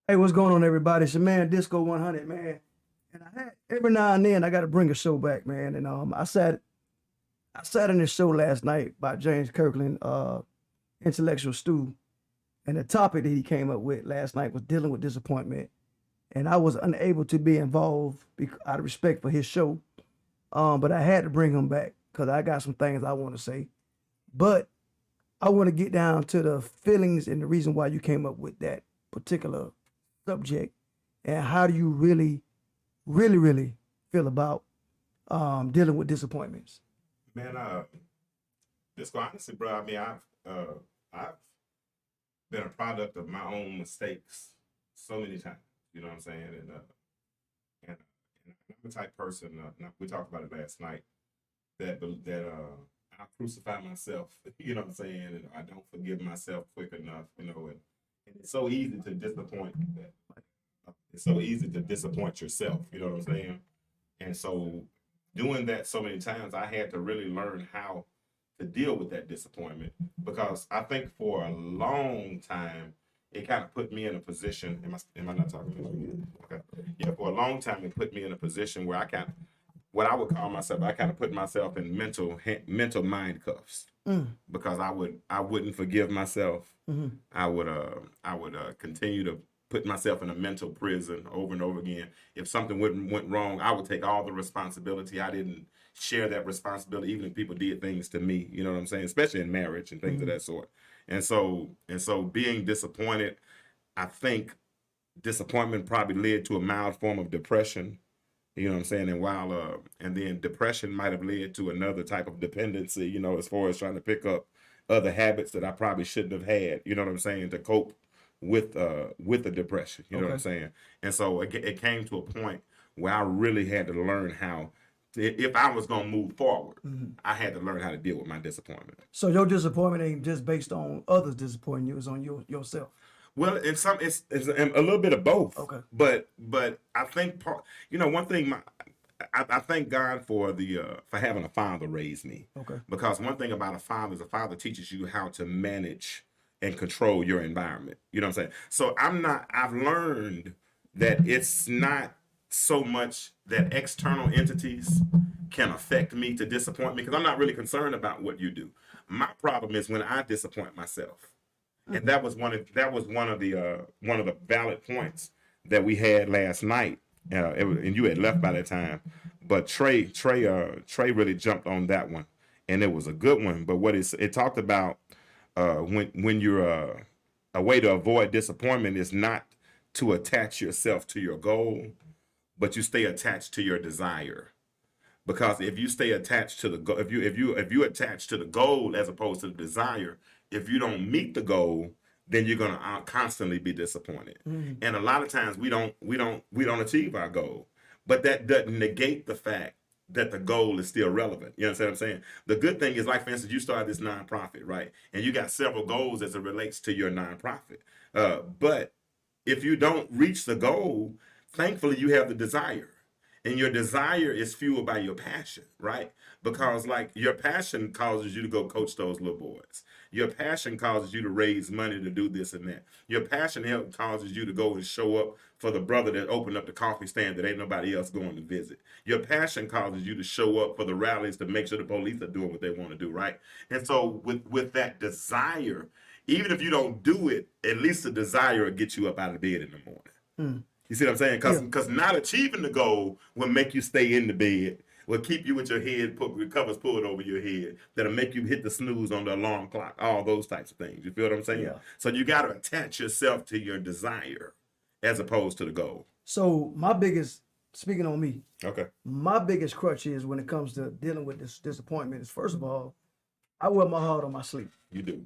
Hey, what's going on, everybody? It's your man Disco 100, man. And I had every now and then I got to bring a show back, man. And I sat in this show last night by James Kirklin, Intellectual Stew, and the topic that he came up with last night was dealing with disappointment. And I was unable to be involved out of respect for his show, but I had to bring him back because I got some things I want to say. But I want to get down to the feelings and the reason why you came up with that particular subject, and how do you really feel about dealing with disappointments? Man, just go honestly, bro. I mean, I've been a product of my own mistakes so many times. You know what I'm saying? And I'm the type person. We talked about it last night. That I crucify myself. You know what I'm saying? And I don't forgive myself quick enough. And it's so easy to disappoint. It's so easy to disappoint yourself. You know what I'm saying? And so doing that so many times, I had to really learn how to deal with that disappointment, because I think for a long time it kind of put me in a position. Am I not talking? Okay. Yeah, for a long time it put me in a position where I kind of, what I would call myself, I kind of put myself in mental mind cuffs, because I wouldn't forgive myself. Mm-hmm. I would continue to put myself in a mental prison over and over again. If something went wrong, I would take all the responsibility. I didn't share that responsibility, even if people did things to me. You know what I'm saying? Especially in marriage and things of that sort. And so being disappointed, I think disappointment probably led to a mild form of depression. You know what I'm saying? And then depression might have led to another type of dependency, as far as trying to pick up other habits that I probably shouldn't have had, you know what I'm saying, to cope with the depression, you know what I'm saying? And so it came to a point where I really had to learn how, if I was going to move forward, I had to learn how to deal with my disappointment. So your disappointment ain't just based on others disappointing you; it's on yourself. Well, it's a little bit of both. Okay. But I think one thing, I thank God for for having a father raise me. Okay. Because one thing about a father is a father teaches you how to manage and control your environment. You know what I'm saying? So I've learned that it's not so much that external entities can affect me to disappoint me, because I'm not really concerned about what you do. My problem is when I disappoint myself. And that was one of the valid points that we had last night. And you had left by that time, but Trey really jumped on that one, and it was a good one. But it talked about, when you're a way to avoid disappointment is not to attach yourself to your goal, but you stay attached to your desire. Because if you stay attached to the goal, if you attach to the goal as opposed to the desire, if you don't meet the goal, then you're gonna constantly be disappointed. And a lot of times we don't achieve our goal, but that doesn't negate the fact that the goal is still relevant. You understand what I'm saying? The good thing is, like, for instance, you started this nonprofit, right? And you got several goals as it relates to your nonprofit. But if you don't reach the goal, thankfully you have the desire. And your desire is fueled by your passion, right? Because, like, your passion causes you to go coach those little boys. Your passion causes you to raise money to do this and that. Your passion causes you to go and show up for the brother that opened up the coffee stand that ain't nobody else going to visit. Your passion causes you to show up for the rallies to make sure the police are doing what they want to do, right? And so with that desire, even if you don't do it, at least the desire will get you up out of bed in the morning. You see what I'm saying? Because not achieving the goal will make you stay in the bed, will keep you with your head with covers pulled over your head, that'll make you hit the snooze on the alarm clock, all those types of things. You feel what I'm saying? Yeah. So you got to attach yourself to your desire as opposed to the goal. So speaking on me, Okay. my biggest crutch is when it comes to dealing with this disappointment is, first of all, I wear my heart on my sleeve. You do.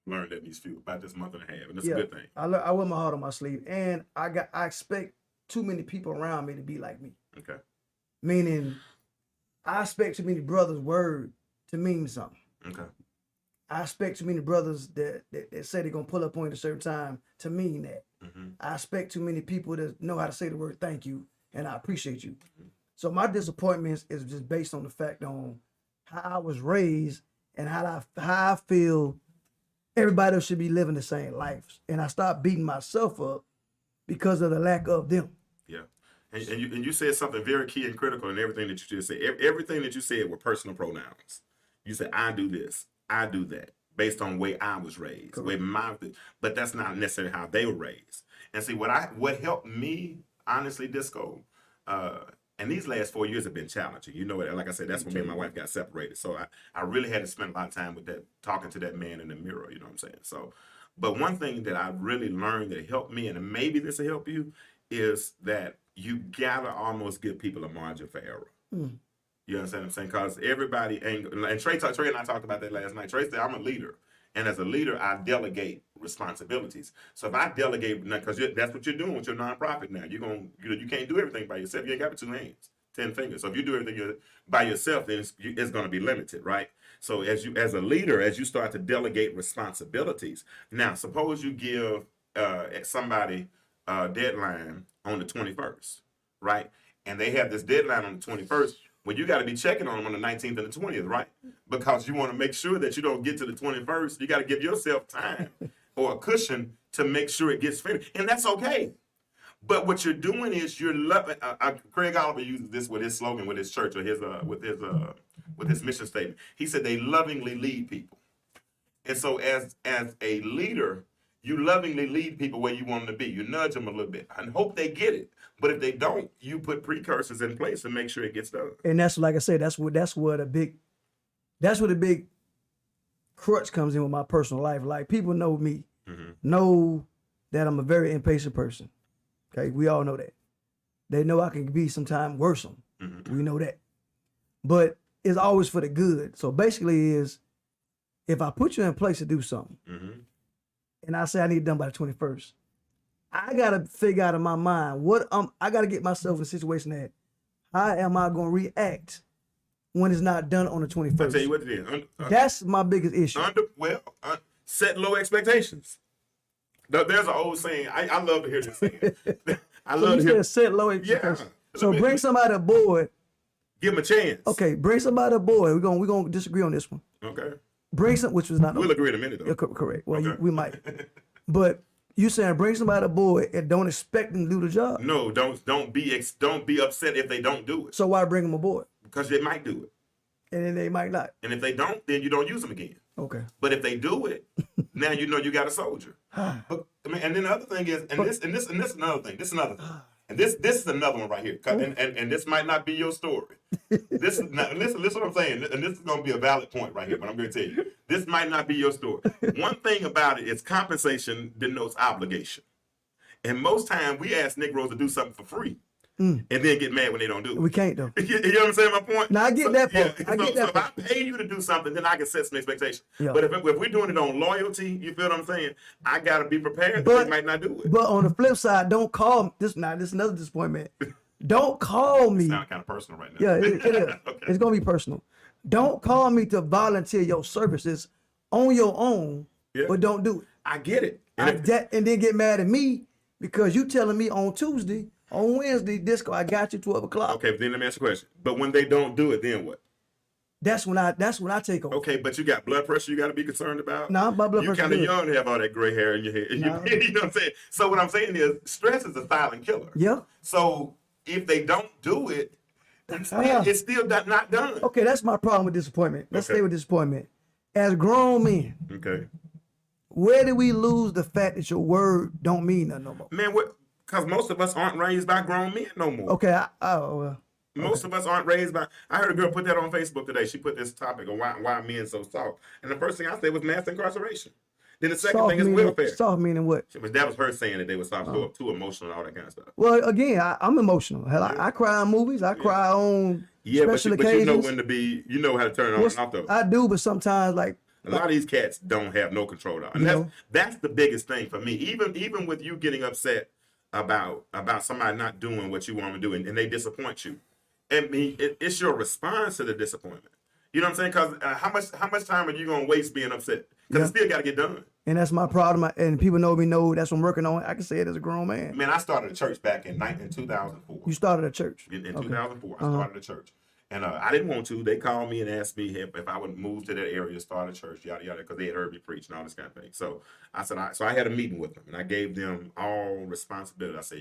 Learned that about this month and a half, and that's a good thing. I wear my heart on my sleeve, and I expect too many people around me to be like me. Okay. Meaning, I expect too many brothers' word to mean something. Okay. I expect too many brothers that say they're gonna pull up on you at a certain time to mean that. I expect too many people that know how to say the word thank you and I appreciate you. So my disappointments is just based on the fact on how I was raised and how I feel everybody else should be living the same lives. And I stopped beating myself up because of the lack of them. Yeah. And you said something very key and critical in everything that you just said. Everything that you said were personal pronouns. You said, I do this, I do that, based on the way I was raised, but that's not necessarily how they were raised. And see, what helped me, honestly, Disco, and these last 4 years have been challenging. You know, like I said, that's when me and my wife got separated. So I really had to spend a lot of time with that, talking to that man in the mirror, you know what I'm saying? So, but one thing that I really learned that helped me, and maybe this will help you, is that you gotta almost give people a margin for error. You understand what I'm saying? Because everybody ain't, and Trey and I talked about that last night. Trey said, I'm a leader. And as a leader, I delegate responsibilities. So if I delegate, because that's what you're doing with your nonprofit now. You can't do everything by yourself. You ain't got but 2 hands, 10 fingers. So if you do everything by yourself, then it's going to be limited, right? So as a leader, as you start to delegate responsibilities, now suppose you give somebody a deadline on the 21st, right? And they have this deadline on the 21st. Well, you got to be checking on them on the 19th and the 20th, right? Because you want to make sure that you don't get to the 21st. You got to give yourself time or a cushion to make sure it gets finished. And that's okay. But what you're doing is you're loving. Craig Oliver uses this with his slogan, with his church, or with his mission statement. He said they lovingly lead people. And so as a leader, you lovingly lead people where you want them to be. You nudge them a little bit and hope they get it. But if they don't, you put precursors in place to make sure it gets done. And that's, like I said, that's where the big crutch comes in with my personal life. Like, people know me, know that I'm a very impatient person. Okay, we all know that. They know I can be sometimes worse. We know that. But it's always for the good. So basically is, if I put you in place to do something, and I say I need it done by the 21st, I gotta figure out in my mind I gotta get myself in a situation that how am I gonna react when it's not done on the 21st? I'll tell you what it is. That's my biggest issue. Set low expectations. There's an old saying. I love to hear this saying. I love to hear. Set low expectations. Yeah. So bring somebody aboard. Give them a chance. Okay, bring somebody aboard. We're gonna disagree on this one. Okay. Bring some, which was not. We'll agree in a minute though. Correct. Well, Okay. we might. But you saying bring somebody aboard and don't expect them to do the job. No, don't be upset if they don't do it. So why bring them aboard? Because they might do it. And then they might not. And if they don't, then you don't use them again. Okay. But if they do it, now you know you got a soldier. But, and then the other thing is, this is another thing. This is another thing. And this is another one right here. And this might not be your story. This is not, listen what I'm saying. And this is going to be a valid point right here, but I'm going to tell you. This might not be your story. One thing about it is compensation denotes obligation. And most times we ask Negroes to do something for free. And then get mad when they don't do it. We can't though. You know what I'm saying? My point. Now I get that part. Yeah. I get that so part. if I pay you to do something, then I can set some expectations. Yeah. But if we're doing it on loyalty, you feel what I'm saying? I gotta be prepared that they might not do it. But on the flip side, don't call this. Now this is another disappointment. Don't call me. Sound kind of personal right now. Yeah, it is. Okay. It's gonna be personal. Don't call me to volunteer your services on your own, but don't do it. I get it. And then get mad at me because you telling me on Tuesday, on Wednesday, Disco, I got you 12 o'clock. Okay, but then let me ask you a question. But when they don't do it, then what? That's when I take over. Okay, but you got blood pressure you got to be concerned about. No, my blood pressure. You're kind of young to have all that gray hair in your head. No. You know what I'm saying? So what I'm saying is, stress is a silent killer. Yeah. So if they don't do it, it's still not done. Okay, that's my problem with disappointment. Let's stay with disappointment. As grown men, Okay. where do we lose the fact that your word don't mean nothing no more? Man, because most of us aren't raised by grown men no more. Okay, Most of us aren't raised by. I heard a girl put that on Facebook today. She put this topic on why men so soft. And the first thing I said was mass incarceration. Then the second thing is welfare. Soft meaning what? That was her saying that they were soft, too emotional, and all that kind of stuff. Well, again, I'm emotional. Hell, I cry on movies. I cry on special occasions. But you know when to be. You know how to turn it on and off though. I do, but sometimes like. A lot of these cats don't have no control of it. And that's the biggest thing for me. Even with you getting upset about somebody not doing what you want them to do and they disappoint you. I mean, it's your response to the disappointment. You know what I'm saying? Because how much time are you going to waste being upset? Because it still got to get done. And that's my problem. And people know that's what I'm working on. I can say it as a grown man. Man, I started a church back in 2004. You started a church? In 2004, I started a church. And I didn't want to. They called me and asked me if I would move to that area, start a church, yada yada, because they had heard me preach and all this kind of thing. So I said, so I had a meeting with them, and I gave them all responsibility. I said,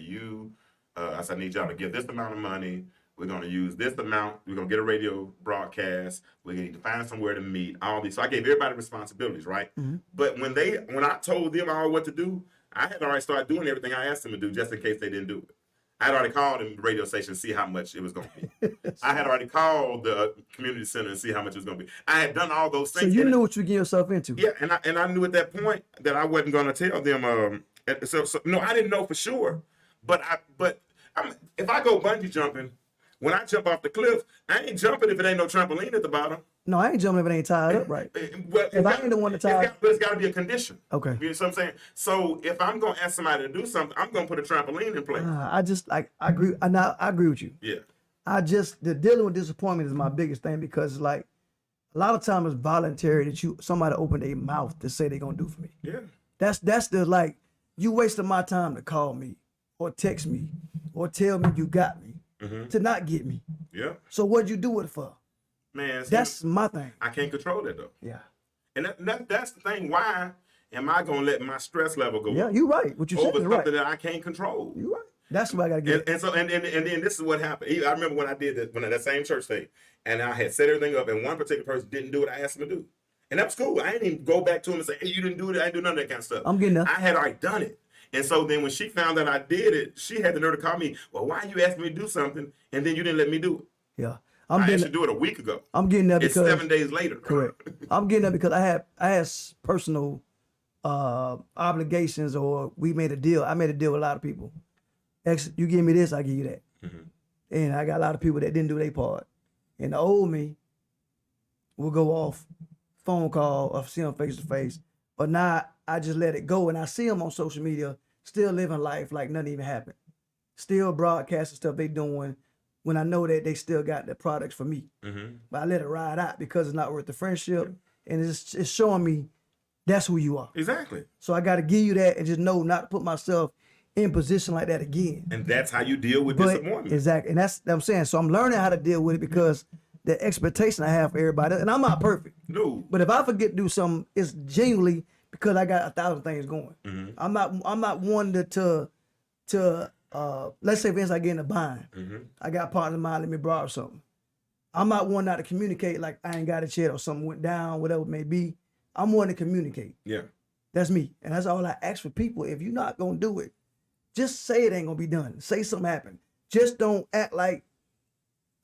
I said, I need y'all to give this amount of money. We're going to use this amount. We're going to get a radio broadcast. We need to find somewhere to meet. All these. So I gave everybody responsibilities, right? Mm-hmm. But when I told them all what to do, I had already started doing everything I asked them to do, just in case they didn't do it. I had already called the radio station to see how much it was going to be. I had already called the community center and see how much it was going to be. I had done all those things. So you knew what you get yourself into. Yeah, and I knew at that point that I wasn't going to tell them. So no, I didn't know for sure. But if I go bungee jumping, when I jump off the cliff, I ain't jumping if it ain't no trampoline at the bottom. No, I ain't jumping if it ain't tied up right. Well, if I ain't the one to tie up. But it's got to be a condition. Okay. You know what I'm saying? So if I'm going to ask somebody to do something, I'm going to put a trampoline in place. I agree. I agree with you. Yeah. The dealing with disappointment is my biggest thing, because like a lot of times it's voluntary that somebody open their mouth to say they're going to do for me. Yeah. That's the, like, you wasted my time to call me or text me or tell me you got me to not get me. Yeah. So what'd you do it for? Man, that's my thing. I can't control that though. Yeah. And that's the thing. Why am I gonna let my stress level go? Yeah, you're right. What you said over is something right. that I can't control. You're right. That's what I gotta get. And then this is what happened. I remember when I did that same church thing, and I had set everything up, and one particular person didn't do what I asked him to do, and that was cool. I didn't even go back to him and say, "Hey, you didn't do it. I didn't do none of that kind of stuff." I'm getting up. I had already done it. And so then when she found that I did it, she had the nerve to call me. Well, why you asked me to do something and then you didn't let me do it? Yeah. I asked you to do it a week ago. I'm getting that because it's 7 days later. Correct. I'm getting that because I had personal obligations, or we made a deal. I made a deal with a lot of people. You give me this, I give you that. Mm-hmm. And I got a lot of people that didn't do their part. And the old me will go off phone call or see them face to face. But now I just let it go, and I see them on social media still living life like nothing even happened. Still broadcasting stuff they doing when I know that they still got the products for me. Mm-hmm. But I let it ride out because it's not worth the friendship, and it's showing me that's who you are. Exactly. So I got to give you that and just know not to put myself in position like that again. And that's how you deal with disappointment. Exactly, and that's what I'm saying. So I'm learning how to deal with it because the expectation I have for everybody, and I'm not perfect. No. But if I forget to do something, it's genuinely because I got 1,000 things going. Mm-hmm. I'm not one to let's say for instance I get in a bind. Mm-hmm. I got partner of mine, let me borrow something. I'm not one not to communicate like I ain't got it yet or something went down, whatever it may be. I'm one to communicate. Yeah. That's me. And that's all I ask for people. If you're not gonna do it, just say it ain't gonna be done. Say something happened. Just don't act like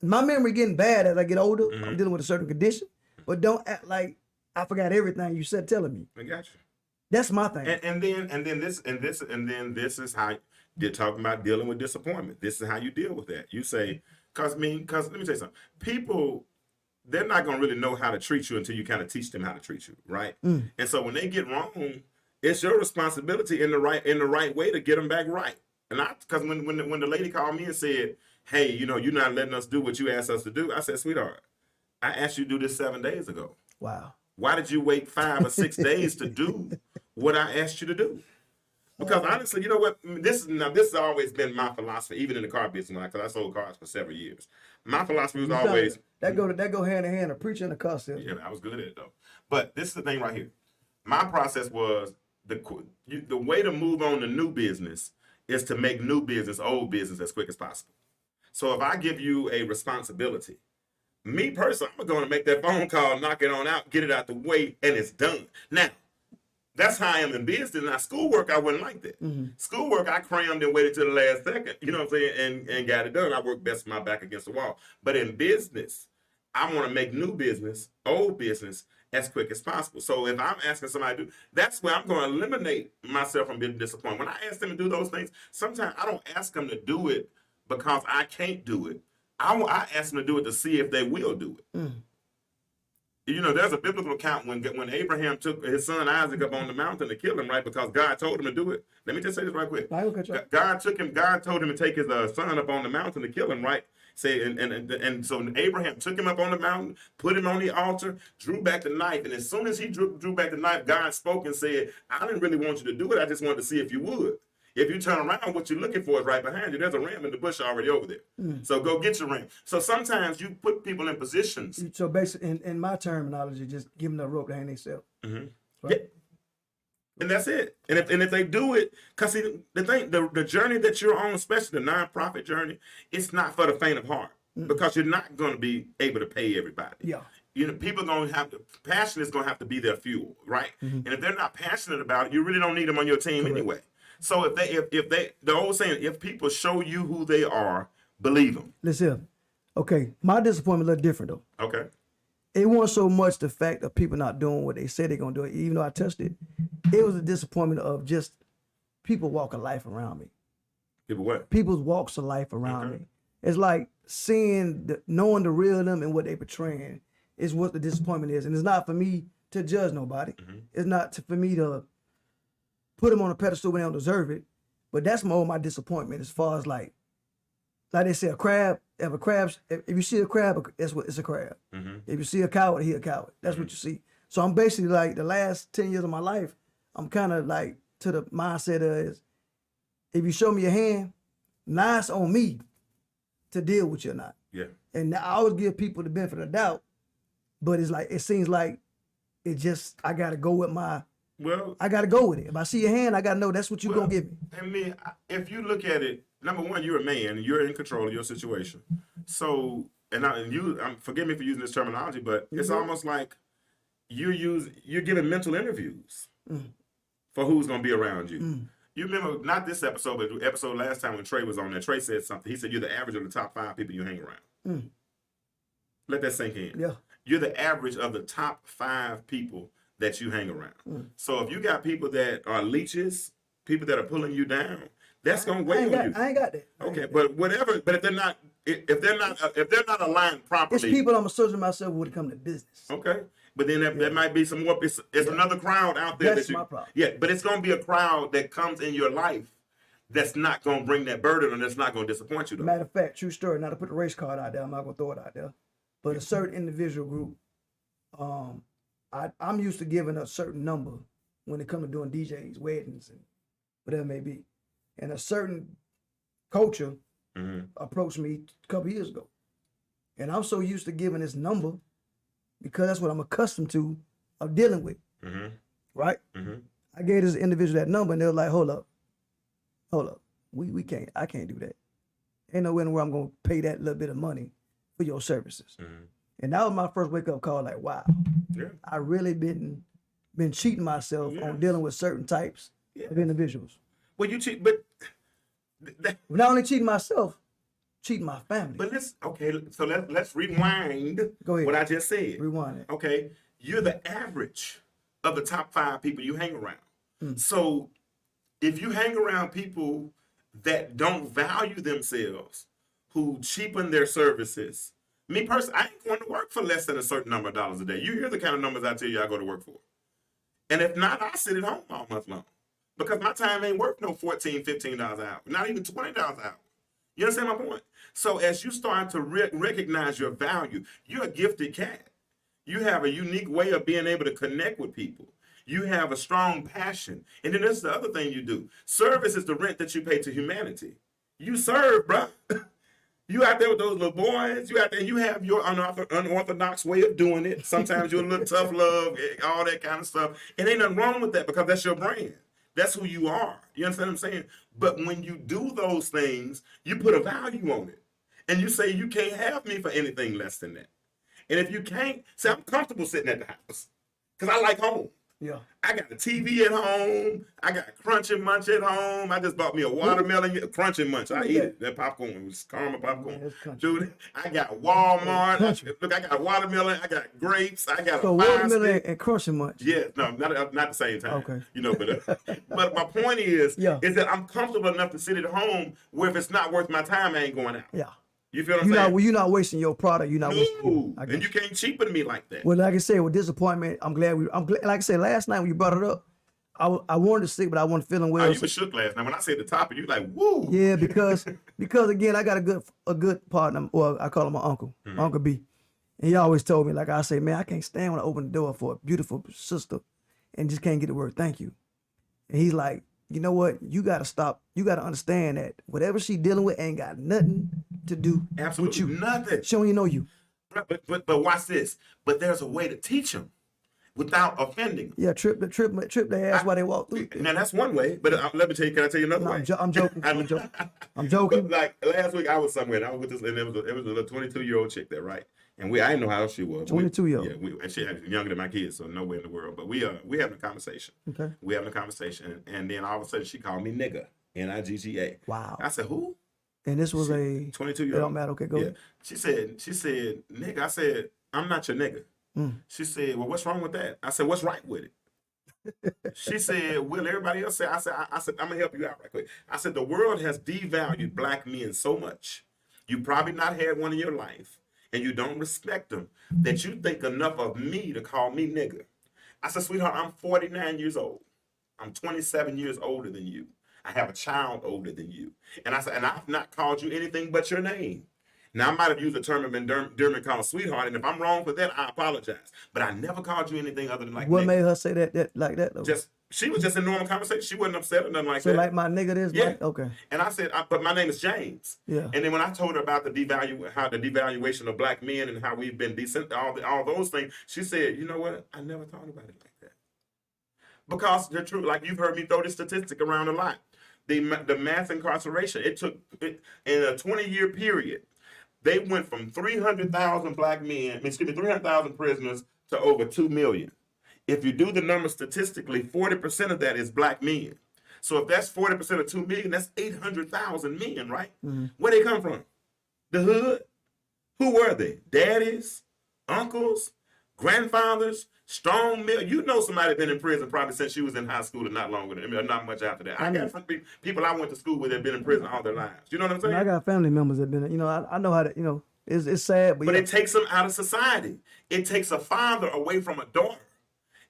my memory getting bad as I get older. Mm-hmm. I'm dealing with a certain condition, but don't act like I forgot everything you said telling me. I got you. That's my thing. And then this is how you're talking about dealing with disappointment. This is how you deal with that. You say, cause let me tell you something. People, they're not gonna really know how to treat you until you kind of teach them how to treat you, right? Mm. And so when they get wrong, it's your responsibility in the right way to get them back right. And because when the lady called me and said, "Hey, you're not letting us do what you asked us to do," I said, "Sweetheart, I asked you to do this 7 days ago. Wow. Why did you wait 5 or 6 days to do what I asked you to do?" Because honestly, you know what? This has always been my philosophy, even in the car business, because I sold cars for several years. My philosophy was always that go hand in hand. A preacher and a car salesman. Yeah, I was good at it though. But this is the thing right here. My process was the way to move on to new business is to make new business old business as quick as possible. So if I give you a responsibility, me personally, I'm going to make that phone call, knock it on out, get it out the way, and it's done. Now, that's how I am in business. Now, schoolwork, I wasn't like that. Mm-hmm. Schoolwork, I crammed and waited till the last second, you know what I'm saying, and got it done. I worked best with my back against the wall. But in business, I want to make new business, old business, as quick as possible. So if I'm asking somebody to do, that's where I'm going to eliminate myself from being disappointed. When I ask them to do those things, sometimes I don't ask them to do it because I can't do it. I ask them to do it to see if they will do it. Mm. There's a biblical account when Abraham took his son Isaac up on the mountain to kill him, right? Because God told him to do it. Let me just say this right quick. God told him to take his son up on the mountain to kill him, right? Say, and so Abraham took him up on the mountain, put him on the altar, drew back the knife, and as soon as he drew back the knife, God spoke and said, "I didn't really want you to do it. I just wanted to see if you would." If you turn around, what you're looking for is right behind you. There's a ram in the bush already over there. So go get your ram. So sometimes you put people in positions. So basically, in my terminology, just give them the rope to hang themselves. Mm-hmm. Right? Yeah. And that's it. And if they do it, because the journey that you're on, especially the nonprofit journey, it's not for the faint of heart. Because you're not going to be able to pay everybody. Yeah. People going to have to, passion is going to have to be their fuel, right? And if they're not passionate about it, you really don't need them on your team anyway. So if they, the old saying, if people show you who they are, believe them. Listen, okay, my disappointment a little different though. Okay. It wasn't so much the fact of people not doing what they said they're gonna do, even though I touched it. It was a disappointment of just people walking life around me. People what? People's walks of life around me. It's like knowing the real them and what they portraying is what the disappointment is. And it's not for me to judge nobody. It's not for me to put them on a pedestal when they don't deserve it. But that's my disappointment as far as like they say, a crab. If you see a crab, it's a crab. If you see a coward, he a coward. That's what you see. So I'm basically like the last 10 years of my life, I'm kind of like to the mindset is, if you show me your hand, now it's on me to deal with you or not. Yeah. And I always give people the benefit of the doubt, but it's like, it seems like I gotta go with I gotta go with it. If I see your hand, I gotta know that's what you're gonna give me. I mean, if you look at it, number one, you're a man and you're in control of your situation. So, forgive me for using this terminology, but it's almost like you're giving mental interviews for who's gonna be around you. You remember, not this episode, but the episode last time when Trey was on there, Trey said something. He said, you're the average of the top 5 people you hang around. Let that sink in. Yeah. You're the average of the top 5 people that you hang around. So if you got people that are leeches, people that are pulling you down, that's gonna weigh on you. I ain't got that. Okay, but whatever. But if they're not aligned properly, it's people I'm associating myself with when it comes to business. Okay, but then there might be some more. It's another crowd out there. That's my problem. Yeah, but it's gonna be a crowd that comes in your life that's not gonna bring that burden and that's not gonna disappoint you. Though. Matter of fact, true story. Not to put the race card out there, I'm not gonna throw it out there. But a certain individual group, I'm used to giving a certain number when it comes to doing DJs, weddings, and whatever it may be. And a certain culture approached me a couple years ago. And I'm so used to giving this number because that's what I'm accustomed to of dealing with. Right? I gave this individual that number and they were like, hold up. I can't do that. Ain't no way in the world I'm gonna pay that little bit of money for your services. And that was my first wake up call, like, wow. Yeah. I really been cheating myself on dealing with certain types of individuals. Well, you cheat, but not only cheating myself, cheating my family. But let's rewind. Go ahead. What I just said. Rewind it. Okay, you're the average of the top 5 people you hang around. So if you hang around people that don't value themselves, who cheapen their services, me personally, I ain't going to work for less than a certain number of dollars a day. You hear the kind of numbers I tell you I go to work for. And if not, I sit at home all month long. Because my time ain't worth no $14, $15 an hour. Not even $20 an hour. You understand my point? So as you start to recognize your value, you're a gifted cat. You have a unique way of being able to connect with people. You have a strong passion. And then there's the other thing you do. Service is the rent that you pay to humanity. You serve, bruh. You out there with those little boys. You out there and you have your unorthodox way of doing it. Sometimes you're a little tough love, all that kind of stuff. And ain't nothing wrong with that because that's your brand. That's who you are. You understand what I'm saying? But when you do those things, you put a value on it. And you say, you can't have me for anything less than that. And if you can't, say, I'm comfortable sitting at the house because I like home. Yeah. I got a TV at home. I got Crunch and Munch at home. I just bought me a watermelon Crunch and Munch. I eat it. That popcorn was caramel popcorn. Dude, I got Walmart. Look, I got watermelon. I got grapes. I got so watermelon and Crunch and Munch. Yeah, no, not the same time. Okay. You know, but my point is that I'm comfortable enough to sit at home where if it's not worth my time, I ain't going out. Yeah. You feel what I'm saying? You're not wasting your product. You're not wasting. And you can't cheapen me like that. Well, like I said, with disappointment, I'm glad. Like I said last night when you brought it up, I wanted to stick, but I wasn't feeling well. Oh, you were shook last night when I said the topic. You like, woo. Yeah, because again, I got a good partner. Well, I call him my uncle, Uncle B, and he always told me, like I say, man, I can't stand when I open the door for a beautiful sister, and just can't get the word thank you. And he's like, you know what? You gotta stop. You gotta understand that whatever she dealing with ain't got nothing to do Absolutely with you. nothing. She don't even know you. But watch this. But there's a way to teach them without offending them. Yeah, trip their ass while they walk through. Now that's one way, but let me tell you. Can I tell you another No, way? I'm joking. I'm joking. I'm But joking. like last week, I was somewhere and I was with this, and it was a little 22-year-old chick there, right? And I didn't know how old she was. 22-year-old. Yeah, and she was younger than my kids, so nowhere in the world. But we having a conversation. Okay. We having a conversation, and then all of a sudden she called me nigga, Nigga. Wow. I said, who? And this was a 22-year-old. It don't matter. Okay, go Yeah. ahead. She said, nigga. I said, I'm not your nigga. She said, well, what's wrong with that? I said, what's right with it? She said, will everybody else say? I said, I'm gonna help you out right quick. I said, the world has devalued black men so much. You probably not had one in your life, and you don't respect them, that you think enough of me to call me nigga. I said, sweetheart, I'm 49 years old. I'm 27 years older than you. I have a child older than you. And I said, and I've not called you anything but your name. Now, I might have used a term of endearment called sweetheart, and if I'm wrong for that, I apologize. But I never called you anything other than like What nigga. made her say that like that though? She was just in normal conversation. She wasn't upset or nothing like So that. like my nigga this, Yeah. like, okay. And I said, but my name is James. Yeah. And then when I told her about the devaluation of black men and how we've been decent, all those things, she said, you know what? I never thought about it like that. Because they're true. Like you've heard me throw this statistic around a lot. The mass incarceration, it took in a 20-year period, they went from 300,000 300,000 prisoners to over 2 million. If you do the numbers statistically, 40% of that is black men. So if that's 40% of 2 million, that's 800,000 men, right? Mm-hmm. Where they come from? The hood? Who were they? Daddies? Uncles? Grandfathers? Strong men? You know somebody been in prison probably since she was in high school and not longer than, I mean, not much after that. I got people I went to school with that have been in prison all their lives. You know what I'm saying? I got family members that been, I know how to, it's sad, but it takes them out of society. It takes a father away from a daughter.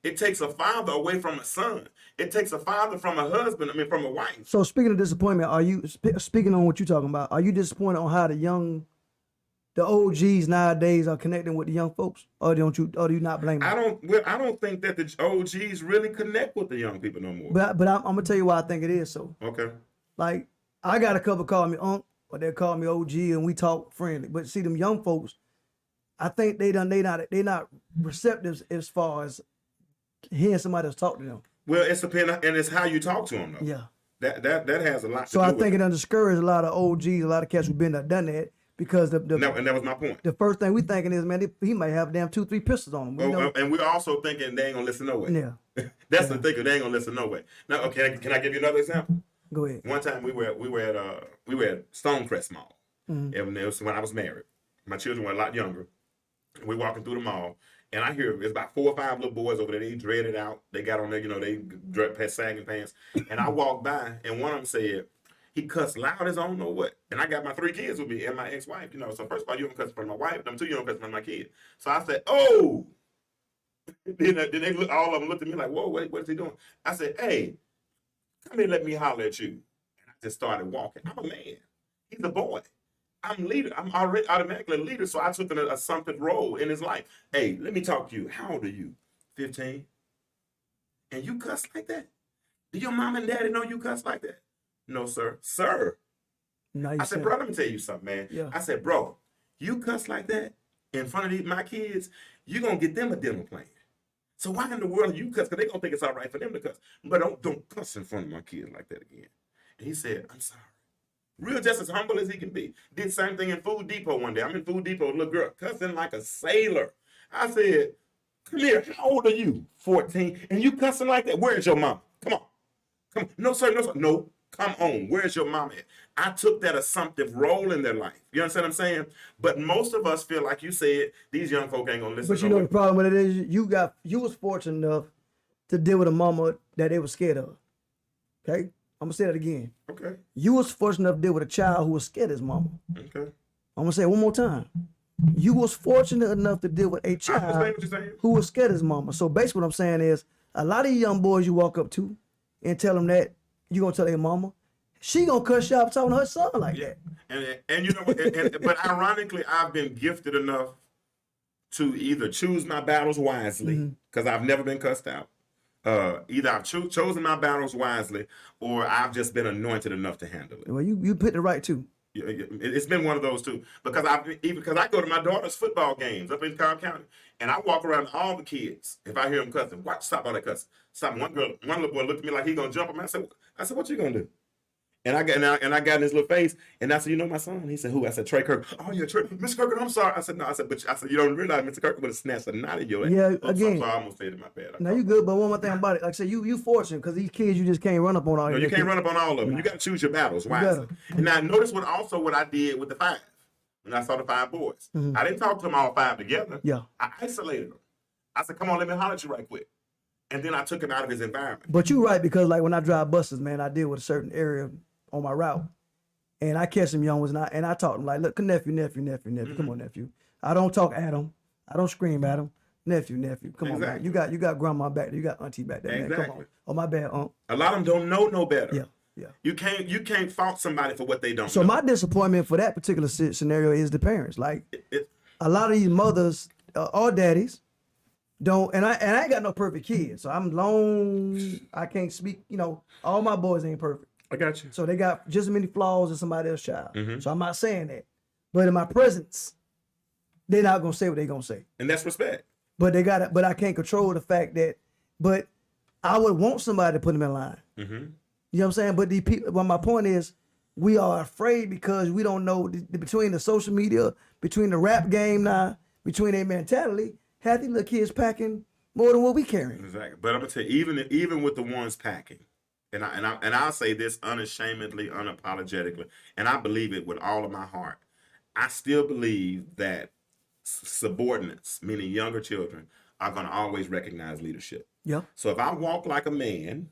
It takes a father away from a son. It takes a father from a husband, from a wife. So speaking of disappointment, are you, speaking on what you're talking about, are you disappointed on how the OGs nowadays are connecting with the young folks? Or do you not blame them? I don't think that the OGs really connect with the young people no more. But I'm going to tell you why I think it is so. Okay. Like, I got a couple call me Unc, or they call me OG, and we talk friendly. But see, them young folks, I think they not receptive as far as hearing somebody else talk to them. Well, it's and it's how you talk to them though. Yeah. That has a lot to do So I with think it done discouraged a lot of OGs, a lot of cats who've been there, done that, because and that was my point. The first thing we thinking is, man, he might have damn 2-3 pistols on him. And we're also thinking they ain't gonna listen no way. Yeah. That's the thinking, they ain't gonna listen no way. Now, okay, can I give you another example? Go ahead. One time we were at Stonecrest Mall. Mm-hmm. And it was when I was married. My children were a lot younger. We're walking through the mall, and I hear it's about 4 or 5 little boys over there. They dreaded out. They got on there, they dressed sagging pants. And I walked by, and one of them said, he cussed loud as I don't know what. And I got my 3 kids with me and my ex-wife, So first of all, you don't cuss in front of my wife. Number 2, you don't cuss in front of my kid. So I said, oh. then they look, all of them looked at me like, whoa, what is he doing? I said, hey, come here, let me holler at you. And I just started walking. I'm a man. He's a boy. I'm leader. I'm already automatically a leader, so I took an assumptive role in his life. Hey, let me talk to you. How old are you? 15. And you cuss like that? Do your mom and daddy know you cuss like that? No, sir. Sir. I said, bro, let me tell you something, man. Yeah. I said, bro, you cuss like that in front of my kids, you're going to get them a dental plan. So why in the world you cuss? Because they're going to think it's all right for them to cuss. But don't cuss in front of my kids like that again. And he said, I'm sorry. Real, just as humble as he can be. Did the same thing in Food Depot one day. I'm in Food Depot, little girl, cussing like a sailor. I said, come here, how old are you? 14. And you cussing like that? Where's your mom? Come on. Come on. No, sir, no, sir. No, come on. Where's your mom at? I took that assumptive role in their life. You understand what I'm saying? But most of us feel like you said, these young folk ain't going to listen. But you know the problem with it is you was fortunate enough to deal with a mama that they were scared of. Okay? I'm going to say that again. Okay. You was fortunate enough to deal with a child who was scared of his mama. Okay. I'm going to say it one more time. You was fortunate enough to deal with a child who was scared of his mama. So basically what I'm saying is, a lot of young boys you walk up to and tell them that, you going to tell their mama, she going to cuss you out talking to her son like that. And you know what, but ironically, I've been gifted enough to either choose my battles wisely, because I've never been cussed out, Either I've chosen my battles wisely, or I've just been anointed enough to handle it. Well, you picked it right too. It's been one of those two, because I go to my daughter's football games up in Cobb County, and I walk around all the kids. If I hear them cussing, stop all that cussing. Stop. One little boy looked at me like he gonna jump on me. I said, what you gonna do? And I got in his little face, and I said, you know my son? He said, who? I said, Trey Kirk. Oh yeah, Trey, Mr. Kirk. I'm sorry. I said, no. I said, you don't realize Mr. Kirk would have snatched a knot in your head. Yeah, again. I almost said it, my bad. Now you good, but one more thing about it, like I said, you fortunate because these kids you just can't run up on all. No, you can't run up on all of them. You got to choose your battles wisely. And now notice what I did with the 5 when I saw the 5 boys. I didn't talk to them all 5 together. Yeah, I isolated them. I said, come on, let me holler at you right quick. And then I took him out of his environment. But you're right, because like when I drive buses, man, I deal with a certain area on my route. And I catch them young ones, and I talk to them like, look, nephew, come on, nephew. I don't talk at them. I don't scream at them. Nephew, come on, man. You got grandma back there. You got auntie back there, man. Come on. Oh, my bad, aunt. A lot of them don't know no better. Yeah. You can't fault somebody for what they don't know. So my disappointment for that particular scenario is the parents. Like, a lot of these mothers or daddies don't, and I ain't got no perfect kids. So I'm lone. I can't speak. All my boys ain't perfect. I got you. So they got just as many flaws as somebody else's child. So I'm not saying that. But in my presence, they're not gonna say what they're gonna say. And that's respect. But I can't control the fact that, but I would want somebody to put them in line. You know what I'm saying? But the people, well, my point is, we are afraid because we don't know between the social media, between the rap game now, between their mentality, half these little kids packing more than what we carrying. Exactly. But I'm gonna tell you, even with the ones packing, and I'll say this unashamedly, unapologetically, and I believe it with all of my heart. I still believe that subordinates, meaning younger children, are going to always recognize leadership. Yeah. So if I walk like a man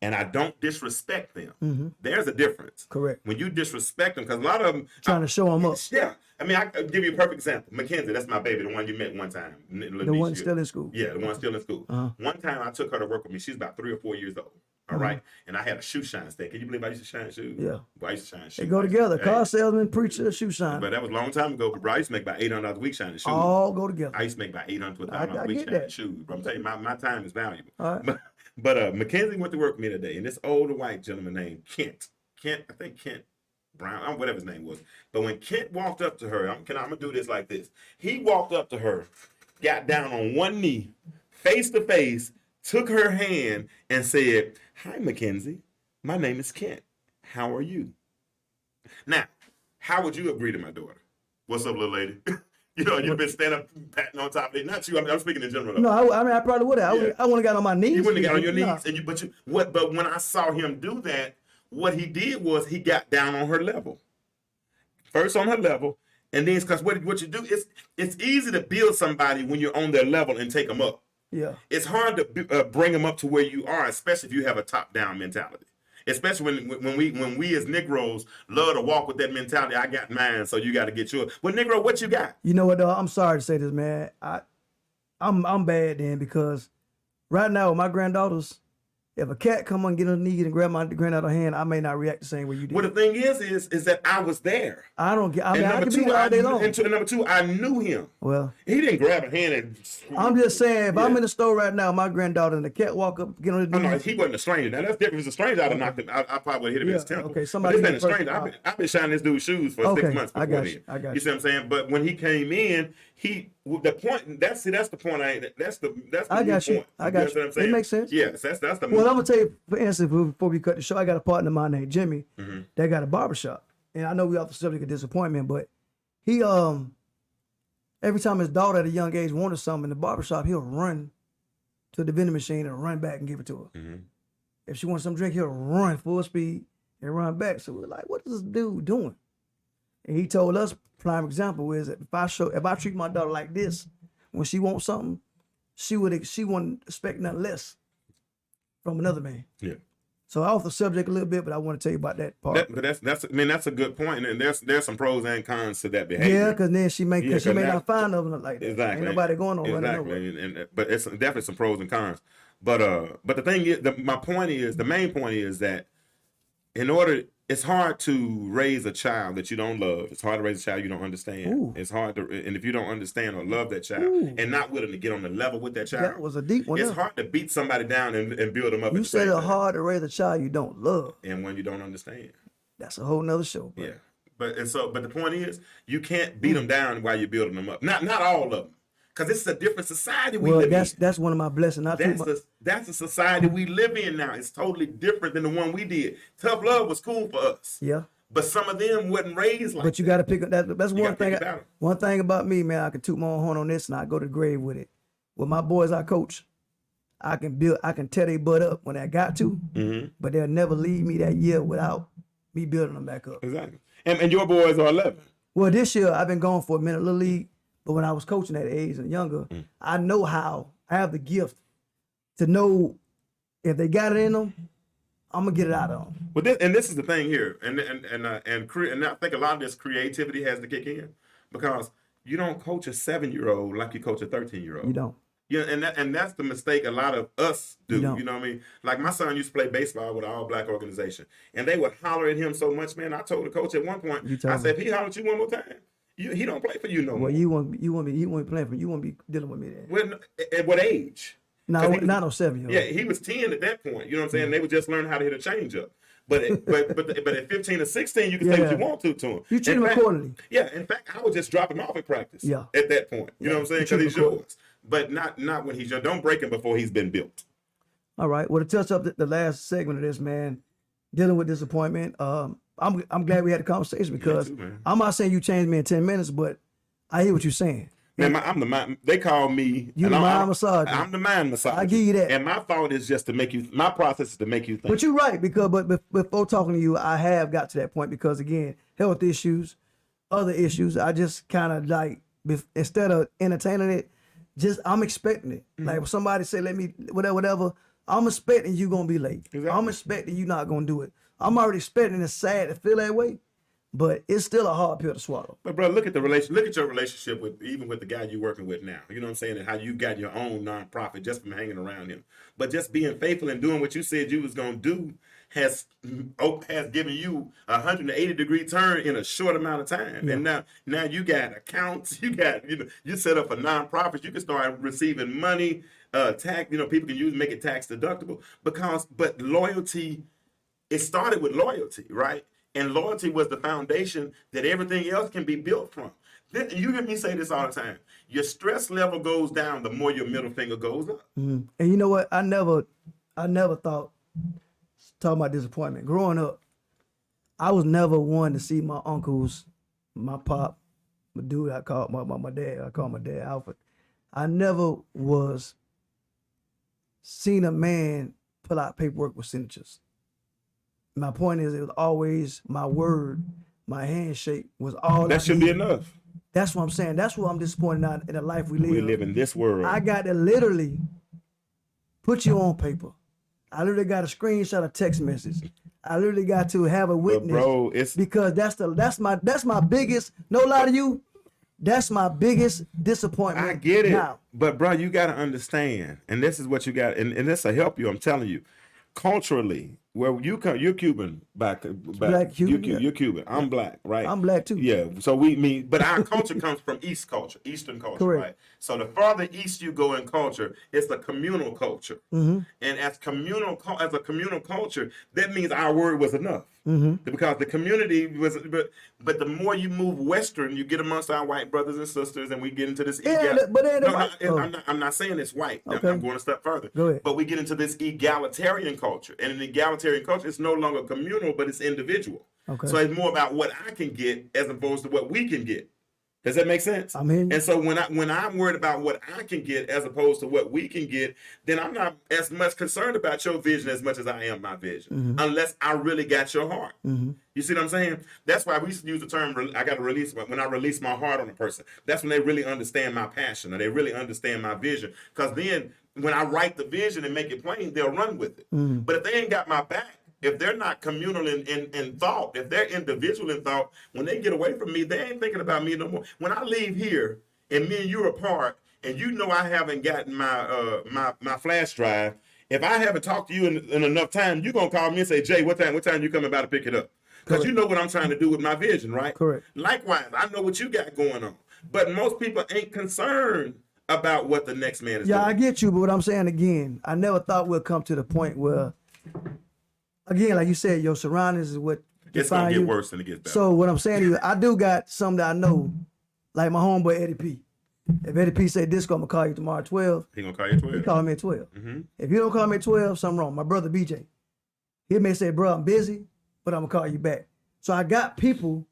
and I don't disrespect them, there's a difference. Correct. When you disrespect them, because a lot of them trying to show them up. Yeah. I mean, I'll give you a perfect example. Mackenzie, that's my baby, the one you met one time. The one still in school. Yeah, the one still in school. One time I took her to work with me. She's about 3 or 4 years old. All right. And I had a shoe shine stand. Can you believe I used to shine shoes? Yeah. Well, I used to shine shoes. They go together. Car salesman, preacher, shoe shine. But that was a long time ago. Bro, I used to make about $800 a week shining shoes. All go together. I used to make about $800 to $1,000 a week shining shoes. But I'm telling you, my time is valuable. All right. But Mackenzie went to work with me today, and this older white gentleman named Kent, I think Kent Brown, whatever his name was. But when Kent walked up to her, I'm going to do this like this. He walked up to her, got down on one knee, face to face, took her hand, and said, "Hi, Mackenzie. My name is Kent. How are you?" Now, how would you agree to my daughter? What's up, little lady? You've been standing up, patting on top of it. Not you. I'm speaking in general. No, I probably would have. Yeah. I wouldn't have got on my knees. You wouldn't have got on your knees. Nah. But when I saw him do that, what he did was he got down on her level. First on her level, and then because what you do is it's easy to build somebody when you're on their level and take them up. Yeah, it's hard to bring them up to where you are, especially if you have a top-down mentality. Especially when we as Negroes love to walk with that mentality. I got mine, so you got to get yours. Well, Negro, what you got? You know what, though? I'm sorry to say this, man. I'm bad then because right now with my granddaughters, if a cat come on, get on the knee and grab my granddaughter's hand, I may not react the same way you did. Well, the thing is that I was there. I don't get. I mean, I could be there all day long. And number two, I knew him. Well, he didn't grab a hand and. I'm just saying, if I'm in the store right now, my granddaughter and the cat walk up, get on the knee. No, he wasn't a stranger. Now that's different. If it was a stranger, I'd have knocked him. I probably would have hit him in his temple. Okay, somebody. But he's been a stranger. I've been shining this dude's shoes for 6 months before I got you. You see what I'm saying? But when he came in, the point. That's the point. That's the I got you. Point. I got you. What I'm saying? It makes sense. Yes, that's the. Well, I'm gonna tell you, for instance, before we cut the show, I got a partner of mine named Jimmy. That got a barbershop, and I know we off the subject of disappointment, but he every time his daughter at a young age wanted something in the barbershop, he'll run to the vending machine and run back and give it to her. If she wants some drink, he'll run full speed and run back. So we're like, what is this dude doing? And he told us, prime example is that if I treat my daughter like this, when she wants something, she wouldn't expect nothing less from another man. Yeah. So off the subject a little bit, but I want to tell you about that part. But that's a good point, and there's some pros and cons to that behavior. Yeah, because then she may not find nothing like that. Exactly. Ain't nobody going on running over. Exactly. But it's definitely some pros and cons. But the thing is, the main point is that in order it's hard to raise a child that you don't love. It's hard to raise a child you don't understand. Ooh. It's hard to, and if you don't understand or love that child Ooh. and not willing to get on the level with that child, That was a deep one. it's there. hard to beat somebody down and build them up. You at the said same it's time. hard to raise a child you don't love. And when you don't understand, That's a whole nother show. Bro. yeah. But the point is, you can't beat them down while you're building them up. Not all of them, because it's a different society we live in. That's one of my blessings. That's the society we live in now. It's totally different than the one we did. Tough love was cool for us. Yeah. But some of them wasn't raised like But you got to pick up that. That's one thing. About One thing about me, man. I can toot my own horn on this, and I go to the grave with it. With my boys, I coach. I can tear their butt up when I got to, but they'll never leave me that year without me building them back up. Exactly. And your boys are 11. Well, this year I've been going for a minute, little league. But when I was coaching at age and younger, I know how. I have the gift to know if they got it in them, I'm gonna get it out of them. Well, this is the thing here, and I think a lot of this creativity has to kick in, because you don't coach a 7-year-old like you coach a 13-year-old. You don't. Yeah, and that's the mistake a lot of us do. You You know what I mean? Like my son used to play baseball with an all-black organization, and they would holler at him so much, man. I told the coach at one point, I said, if he holler at you one more time, he don't play for you no more. Well, you won't be playing for me. You won't be dealing with me then. When, at what age? No, not no 7-year-old. Yeah, he was 10 at that point. You know what I'm saying? They were just learning how to hit a changeup. But at 15 or 16, you can say what you want to him. You treat him accordingly. Yeah, in fact, I would just drop him off at practice. Yeah. At that point, you know what I'm saying? Because he's accordingly. yours. But not when he's young. Don't break him before he's been built. All right. Well, to touch up the last segment of this, man, dealing with disappointment. I'm glad we had a conversation, because man. I'm not saying you changed me in 10 minutes, but I hear what you're saying. Man, I'm the mind. They call me. You the mind massager. I'm the mind massager. I give you that. And my thought is just to make you. My process is to make you think. But you're right, because before talking to you, I have got to that point, because again, health issues, other issues. I just kind of like, instead of entertaining it, I'm expecting it. Like if somebody say, let me whatever, I'm expecting you gonna be late. Exactly. I'm expecting you not gonna do it. I'm already expecting. It's sad to feel that way, but it's still a hard pill to swallow. But bro, look at your relationship with the guy you're working with now. You know what I'm saying? And how you got your own nonprofit just from hanging around him. But just being faithful and doing what you said you was gonna do has given you a 180-degree turn in a short amount of time. Yeah. And now you got accounts. You set up a nonprofit. You can start receiving money. Tax. People can make it tax deductible but loyalty. It started with loyalty, right? And loyalty was the foundation that everything else can be built from. You hear me say this all the time. Your stress level goes down the more your middle finger goes up. Mm-hmm. And you know what? I never thought, talking about disappointment. Growing up, I was never one to see my uncles, my pop, my dude I called my dad. I called my dad Alfred. I never was seen a man pull out paperwork with signatures. My point is, it was always my word, my handshake was all that should be enough. That's what I'm saying. That's what I'm disappointed now in the life we live. We live in this world. I got to literally put you on paper. I literally got a screenshot of text message. I literally got to have a witness, bro, it's because that's my biggest. No lie to you, that's my biggest disappointment. I get it, now. But bro, you got to understand, and this is what you got, and this will help you. I'm telling you, culturally, where you come, you're Cuban, back. Black Cuban, you're Cuban. I'm black, right? I'm black too. Yeah. So but our culture comes from Eastern culture, correct, right? So the farther east you go in culture, it's a communal culture, and as a communal culture, that means our word was enough, because the community was. But the more you move western, you get amongst our white brothers and sisters, and we get into this. I'm not saying it's white. Okay. I'm going a step further. Go ahead. But we get into this egalitarian culture, and in egalitarian culture, it's no longer communal, but it's individual. Okay. So it's more about what I can get as opposed to what we can get. Does that make sense? I mean, and so when I'm worried about what I can get as opposed to what we can get, then I'm not as much concerned about your vision as much as I am my vision, unless I really got your heart. You see what I'm saying? That's why we used to use the term, I got to release, when I release my heart on a person. That's when they really understand my passion, or they really understand my vision. Because then when I write the vision and make it plain, they'll run with it. But if they ain't got my back, if they're not communal in thought, if they're individual in thought, when they get away from me, they ain't thinking about me no more. When I leave here and me and you are apart, and I haven't gotten my flash drive, if I haven't talked to you in enough time, you're gonna call me and say, Jay, what time you coming by to pick it up? because you know what I'm trying to do with my vision, right? Correct. Likewise, I know what you got going on, but most people ain't concerned about what the next man is Yeah, doing. I get you, but what I'm saying again, I never thought we'll come to the point where, again, like you said, your surroundings is what It's gonna define get you. worse than it gets better. So what I'm saying to you, I do got some that I know, like my homeboy Eddie P. If Eddie P say Disco, I'm gonna call you tomorrow at 12. He gonna call you at 12. He calling me at 12. Mm-hmm. If you don't call me at 12, something wrong. My brother BJ, he may say, bro, I'm busy, but I'm gonna call you back. So I got people,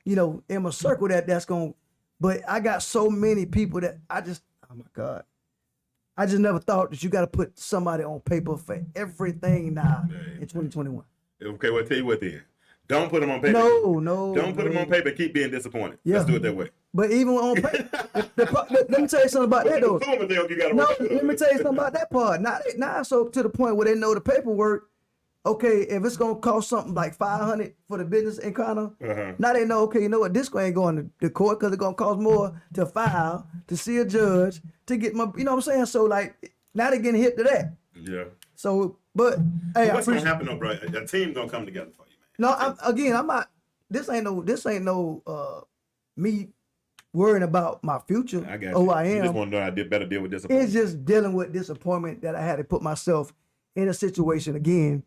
you know, in my circle that's gonna, but I got so many people that I just, oh my God. I just never thought that you got to put somebody on paper for everything now in 2021. Okay, well, tell you what then. Don't put them on paper. No. Don't put them on paper and keep being disappointed. Yeah. Let's do it that way. But even on paper, let me tell you something about that though. No, let me tell you something about that part. Now, so to the point where they know the paperwork. Okay, if it's gonna cost something like $500 for the business encounter, now they know. Okay, you know what? This ain't going to court because it's gonna cost more to file, to see a judge, to get my. You know what I'm saying? So like now they getting hit to that. Yeah. So, but hey, what's gonna happen though, bro? A team gonna come together for you, man. No, I'm not. This ain't no me worrying about my future. I got or you. who I am. You just want to know I did better deal with disappointment. It's just dealing with disappointment that I had to put myself in a situation again.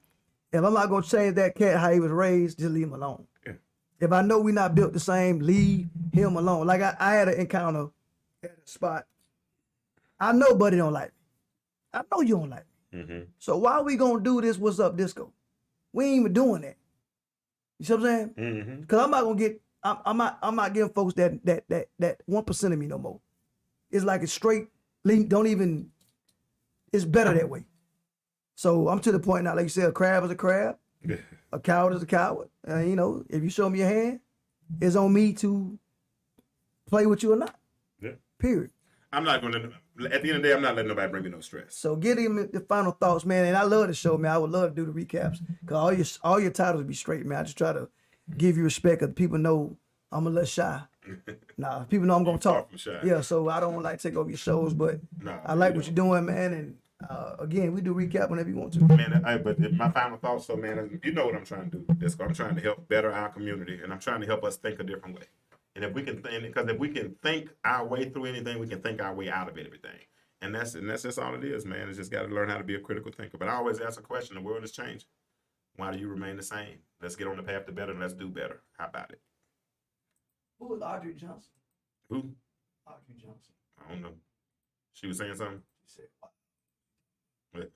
If I'm not gonna change that cat how he was raised, just leave him alone. Yeah. If I know we're not built the same, leave him alone. Like I had an encounter at a spot. I know Buddy don't like me. I know you don't like me. Mm-hmm. So why are we gonna do this? What's up, disco? We ain't even doing that. You see what I'm saying? Mm-hmm. Because I'm not gonna get. I'm not giving folks that 1% of me no more. It's like it's straight. Don't even. It's better that way. So I'm to the point now, like you said, a crab is a crab, a coward is a coward. You know, if you show me your hand, it's on me to play with you or not. Yeah. Period. I'm not gonna. At the end of the day, I'm not letting nobody bring me no stress. So get him the final thoughts, man. And I love the show, man. I would love to do the recaps because all your titles be straight, man. I just try to give you respect because people know I'm a little shy. Nah, people know I'm gonna talk. Shy. Yeah, so I don't like to take over your shows, but I like what you're doing, man. And again, we do recap whenever you want to. Man, but my final thoughts, so man, you know what I'm trying to do. I'm trying to help better our community, and I'm trying to help us think a different way. And if we can, because if we can think our way through anything, we can think our way out of everything. And that's just all it is, man. It's just got to learn how to be a critical thinker. But I always ask a question: the world is changing. Why do you remain the same? Let's get on the path to better. And let's do better. How about it? Who was Audrey Johnson? Who? Audrey Johnson. I don't know. She was saying something. She said, what? What?